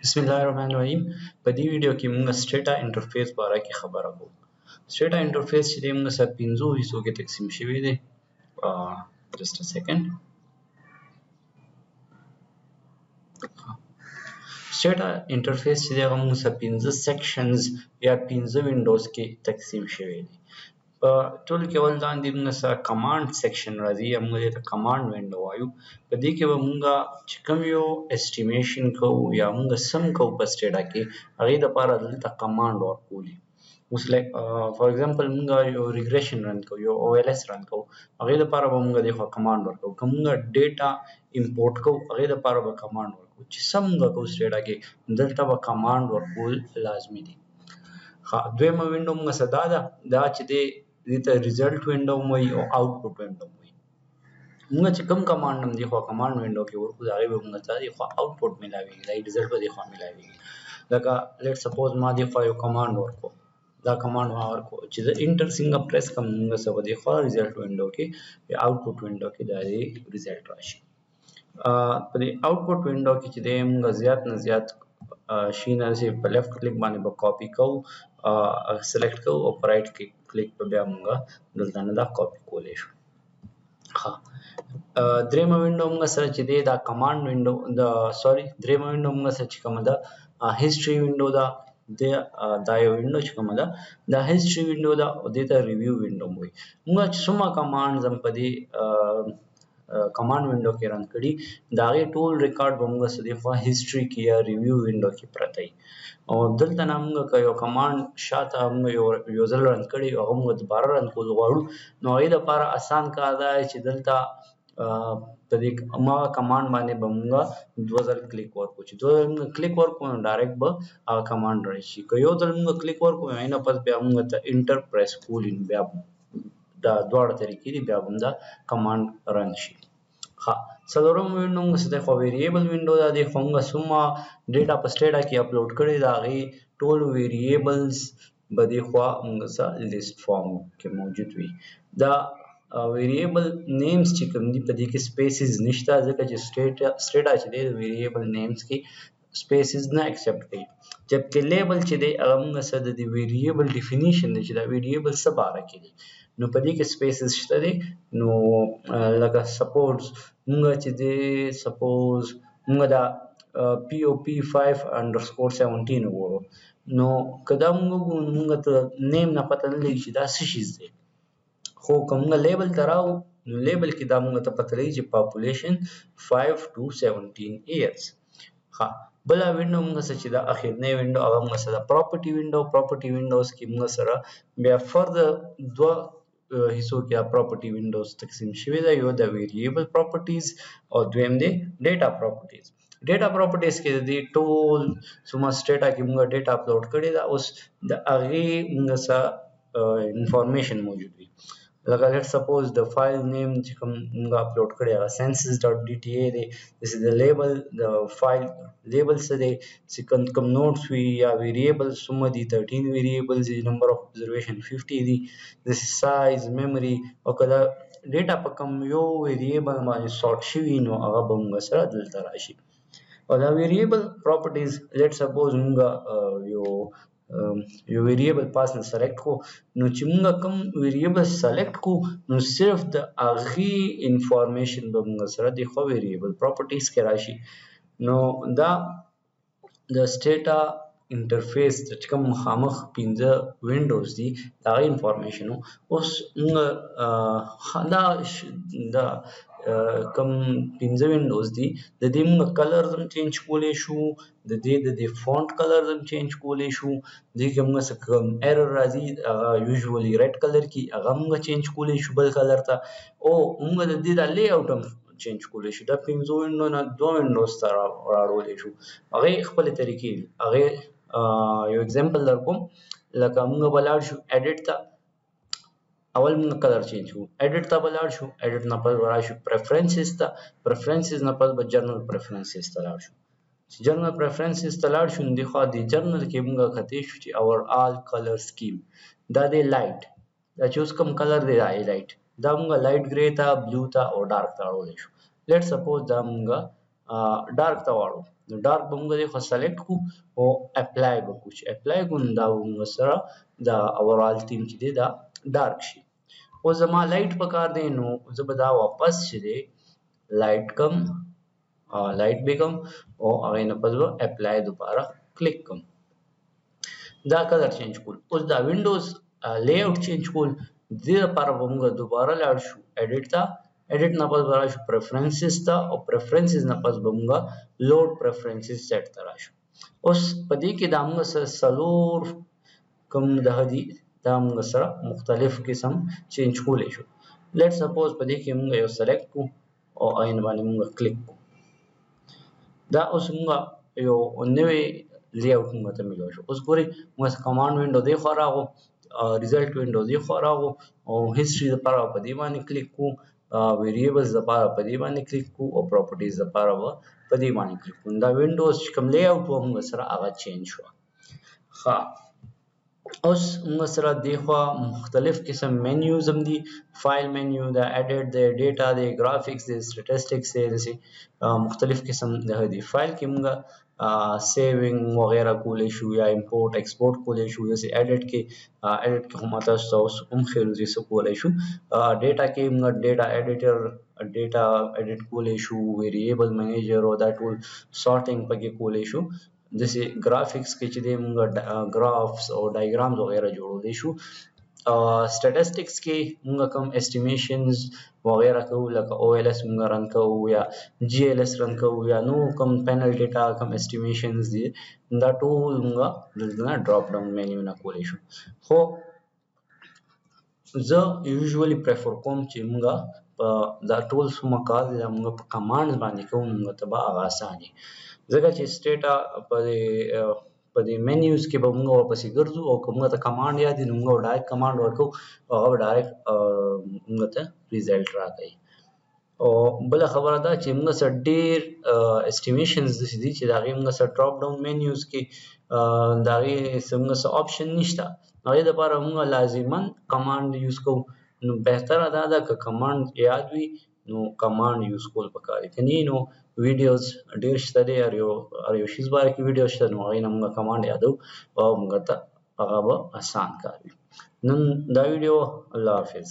बिस्मिल्लाहिर्रहमानिर्रहीम په دې ویډیو کې موږ سټیټا انټرفیس باره کې خبره کوو. سټیټا انټرفیس چې موږ سره پنځو حصو کې تقسیم شوی دی. جست ا سیکنډ. سټیټا انټرفیس چې موږ سره پنځه سیکشنز یا پنځه وینډوز کې تقسیم شوی دی. په ټول کې ول لاندې موږ سره کمانډ سیکشن راځي، موږ ته کمانډ وینډو وایو. په دې کې به موږ چې کوم یو اسټیمیشن کوو یا موږ سم کوو په سټیټا کې، هغې دپاره دلته کمانډ ورکولي. اوس لایک فار ایگزامپل موږ یو ریګریشن رن کوو، یو او ایل ایس رن کوو، هغې دپاره به موږ دې خوا کمانډ ورکوو. که موږ ډیټا امپورټ کوو، هغې دپاره به کمانډ ورکوو. چې سم موږ کوو سټیټا کې، دلته به کمانډ ورکول لازمي دي. دویمه وینډو موږ سره دا چې دی دې ته ریزلټ وینډو هم وایي او آوټپوټ وینډو هم وایي. موږ چې کوم کمانډ هم دې خوا کمانډ وینډو کې ورکړو، د هغې به موږ ته دې خوا آوټپوټ میلاوېږي، دا ریزلټ به دې خوا میلاوېږي. لکه لیټ سپوز ما دې خوا یو کمانډ ورکړو، دا کمانډ ما ورکړو چې زه انټر څنګه پریس کړم، موږ سره به دې خوا ریزلټ وینډو کې یا آوټپوټ وینډو کې دا دې ریزلټ راشي. په دې آوټپوټ وینډو کې چې دی موږ زیات نه زیات شي نه چې په لیفټ کلیک باندې به کاپي کوو، سلیکټ کوو او په رایټ کلیک به بیا موږ دلته نه دا کاپي کولی شو. دریمه وینډو موږ سره چې دی دا کمانډ وینډو دریمه وینډو موږ سره چې کومه ده هیسټري وینډو ده. دا یو وینډو چې کومه ده دا هیسټري وینډو ده او دې ته ریویو وینډو وایي. موږ چې څومره کمانډز هم په دې کمانډ وینډو کې رن کړي، د هغې ټول ریکارډ به موږ سره دې خوا هیسټري کې یا ریویو وینډو کې پرته وي. او دلته نه موږ که یو کمانډ شاته موږ یو ځل رن کړي او هغه موږ دوباره رن کول غواړو، نو هغې دپاره اسان کار دا دی چې دلته په دې هماغه کمانډ باندې به موږ دوه ځل کلیک ورکړو. چې دوه ځل موږ کلیک ورکړو نو ډایرکټ به هغه کمانډ راشي. که یو ځل موږ کلیک ورکړو هغې نه پس بیا موږ ته انټر پریس کولی، بیا دا دواړه طریقې دي، بیا به دا کمانډ رن شي. څلورم وینډو موږ سره خو ویریبل وینډو ده. دې خو موږ څومره ډیټا په سټیټا کې اپلوډ کړی د هغې ټول ویریبلز به دې خوا موږ سره لیست فارم کې موجود وي. دا ویریبل نیمز چې کوم دي په دې کې سپیسز نشته، ځکه چې سټیټا چې دی د ویریبل نیمز کې سپیسز نه اکسپټ کوي. جبکې لیبل چې دی هغه موږ سره د ویریبل ډیفینیشن دی چې دا ویریبل څه باره کې دی، نو په دې کې سپیسز شته دی. نو لکه سپوز موږ چې دی موږ دا POP5_17 وګورو، نو که دا موږ ته نیم نه پته نه لګي چې دا څه شیز دی. خو که موږ لیبل ته راو، نو لیبل کې دا موږ ته پته لګي چې پاپولیشن 5 to 17 years. بله وینډو موږ سره چې دا اخرنۍ وینډو هغه موږ سره پراپرټي وینډو. پراپرټي وینډوز کې موږ سره بیا فردر دوه حصو کې پراپرټي وینډوز تقسیم شوی دی. یو د ویریبل پراپرټیز او دویم دی ډیټا پراپرټیز. ډیټا پراپرټیز کې د دې ټول څومره سټیټا کې موږ ډیټا اپلوډ کړې ده، اوس د هغې موږ سره انفارمیشن موجود وي. لکه لیټ سپوز د فایل نیم چې کوم موږ اپلوډ کړی هغه census.dta دی. داسې د لیبل د فایل لیبل څه دی، چې کوم نوټس وي یا ویریبل څومره دي، 13 ویریبلز دي، نمبر اف ابزرویشن 50 دي، داسې سایز، میموري، او که دا ډیټا په کوم یو ویریبل باندې سارټ شوي نو هغه به موږ سره دلته راشي. او دا ویریبل پراپرټیز لیټ سپوز موږ یو ویریبل پاس نه سلیکټ کو، نو چې موږ کوم ویریبل سلیکټ کو نو صرف د هغې انفارمیشن به موږ سره د خو ویریبل پراپرټیز کې راشي. نو دا د سټیټا انټرفیس چې کوم مخامخ پنځه وینډوز دي د هغې انفارمیشن و. اوس موږ دا کوم پنځه وینډوز دي د دې موږ کلرز هم چینج کولی شو، د دې فونټ کلرز هم چینج کولی شو. دې کې موږ څه کوم ایرر راځي هغه یوزولي ریډ کلر کې هغه موږ چینج کولی شو بل کلر ته، او موږ د دې دا لی آوټ هم چینج کولی شو. دا پنځو وینډو نه دوه وینډوز ته راوړولی شو. هغې خپلې طریقې دي. هغې یو اګزامپل در کوم، لکه موږ به لاړ شو ایډیټ ته، اول موږ کلر چینج کوو، ایډیټ ته به لاړ شو، ایډیټ نه پس به راشو پریفرنسز ته، پریفرنسز نه پس به جنرل پریفرنسز ته لاړ شو. چې جنرل پریفرنسز ته لاړ شو نو دې خوا د جنرل کې موږ کتی شو چې اور آل کلر سکیم دا دی لایټ، دا چې اوس کوم کلر دی دا لایټ، دا موږ لایټ ګرې ته، بلو ته او ډارک ته اړولی شو. لیټ سپوز دا موږ ډارک ته واړو نو ډارک به موږ دې خو سلیکټ کو او اپلای به کو چې اپلای کو نو دا موږ سره دا اوورال تیم چې دی دا ډارک شي او زما لایټ پکار دی نو زه به دا واپس چې دی لایټ کم لایټ بیکم او هغه نه پس به اپلای دوباره کلیک کوم دا کلر چینج کول اوس دا وینډوز لی آوټ چینج کول دې لپاره به موږ دوباره لاړ شو ایډیټ ته ایډیټ نه پس به راشو پریفرنسز ته او پریفرنسز نه پس به موږ لوډ پریفرنسز سیټ ته راشو اوس په دې کې دا موږ سره څلور کوم دغه دي دا موږ سره مختلف قسم چینج کولی شو لیټ سپوز په دې کې موږ یو سلیکټ کو او عین باندې موږ کلیک کو دا اوس موږ یو نوې لی آوټ موږ ته ملو شو اوس ګورئ موږ کمانډ وینډو دی خوا راغو ریزلټ وینډو دی خوا راغو او هیستوري لپاره په دې باندې کلیک کو ویریبلز لپاره په دې باندې کلیک کو او پراپرټیز لپاره په دې باندې کلیک کو دا وینډوز کوم لی آوټ موږ سره هغه چینج شو ها اوس موږ سره دی خوا مختلف قسم منیوز هم دي فایل منیو دا ایډیټ دی ډیټا دی گرافکس دی سټیټسټکس دی داسې مختلف قسم دغه دي فایل کې موږ سیوینګ وغیرہ کولی شو یا امپورټ ایکسپورټ کولی شو داسې ایډیټ کې هم تاسو ته اوس هم ښیو چې څه کولی شو ډیټا کې موږ ډیټا ایډیټر ډیټا ایډیټ کولی شو ویریبل منیجر او دا ټول سارټینګ پکې کولی شو داسې ګرافکس کې چې دی موږ ګرافس او ډایګرامز وغیرہ جوړولی شو سټیټسټکس کې موږ کوم اسټیمیشنز وغیرہ کوو لکه او ایل اس موږ رن کوو یا جی ایل اس رن کوو یا نو کوم پینل ډیټا کوم اسټیمیشنز دي دا ټول موږ دلته ډراپ ډاون مینیو نه کولی شو خو زه یوزولي پریفر کوم چې موږ په دا ټول څومره کار دی دا موږ په کمانډ باندې کوو موږ ته به هغه اسان وي ځکه چې سټیټا په دې منیوز کې به موږ ورپسې ګرځو او که موږ ته کمانډ یاد وي نو موږ ډایرکټ کمانډ ورکوو او هغه به ډایرکټ موږ ته ریزلټ راکوي او بله خبره دا چې موږ سره ډېر اسټیمیشنز داسې دي چې د هغې موږ سره ډراپ ډاون منیوز کې د هغې موږ سره آپشن نشته هغې دپاره موږ لازما کمانډ یوز کوو نو بهتره دا ده که کمانډ یاد وي نو کمانډ یوز کول پکار دي که نه نو ویډیوز ډېر شته دی هر یو شیز باره کې ویډیو شته نو هغې نه موږ کمانډ یادو او موږ ته هغه به اسان کار وي نن دا ویډیو الله حافظ